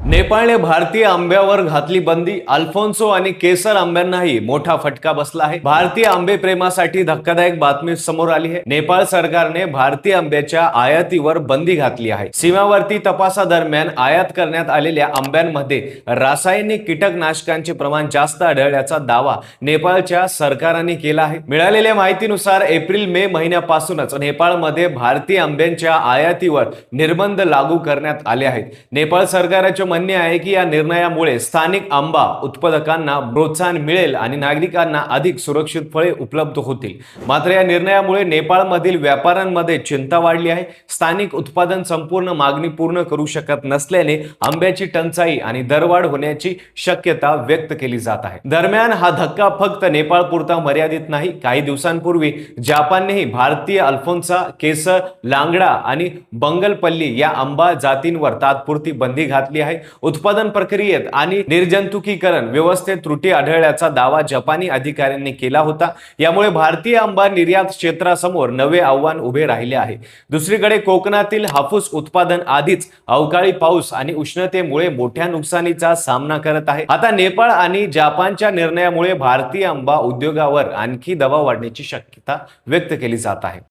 नेपाळने भारतीय आंब्यावर घातली बंदी. अल्फोन्सो आणि केसर आंब्यांनाही मोठा फटका बसला आहे. भारतीय आंबे प्रेमासाठी धक्कादायक बातमी समोर आली आहे. नेपाळ सरकारने भारतीय आंब्याच्या आयातीवर बंदी घातली आहे. सीमावर्ती तपासादरम्यान आयात करण्यात आलेल्या आंब्यांमध्ये रासायनिक कीटकनाशकांचे प्रमाण जास्त आढळल्याचा दावा नेपाळच्या सरकारने केला आहे. मिळालेल्या माहितीनुसार एप्रिल मे महिन्यापासूनच नेपाळमध्ये भारतीय आंब्यांच्या आयातीवर निर्बंध लागू करण्यात आले आहेत. नेपाळ सरकारचे म्हणणे आहे की या निर्णयामुळे स्थानिक आंबा उत्पादकांना प्रोत्साहन मिळेल आणि नागरिकांना अधिक सुरक्षित फळे उपलब्ध होतील. मात्र या निर्णयामुळे नेपाळमधील व्यापाऱ्यांमध्ये चिंता वाढली आहे. स्थानिक उत्पादन संपूर्ण मागणी पूर्ण करू शकत नसल्याने आंब्याची टंचाई आणि दरवाढ होण्याची शक्यता व्यक्त केली जात आहे. दरम्यान हा धक्का फक्त नेपाळपुरता मर्यादित नाही. काही दिवसांपूर्वी जपाननेही भारतीय अल्फोन्सा, केसर, लांगडा आणि बंगलपल्ली या आंबा जातींवर तात्पुरती बंदी घातली आहे. उत्पादन प्रक्रियेत आणि निर्जंतुकीकरण व्यवस्थेत त्रुटी आढळल्याचा दावा जपानी अधिकाऱ्यांनी केला होता. यामुळे भारतीय आंबा निर्यात क्षेत्रासमोर नवे आव्हान उभे राहिले आहे. दुसरीकडे कोकणातील हापूस उत्पादन आधीच अवकाळी पाऊस आणि उष्णतेमुळे मोठ्या नुकसानीचा सामना करत आहे. आता नेपाळ आणि जपानच्या निर्णयामुळे भारतीय आंबा उद्योगावर आणखी दबाव वाढण्याची शक्यता व्यक्त केली जात आहे.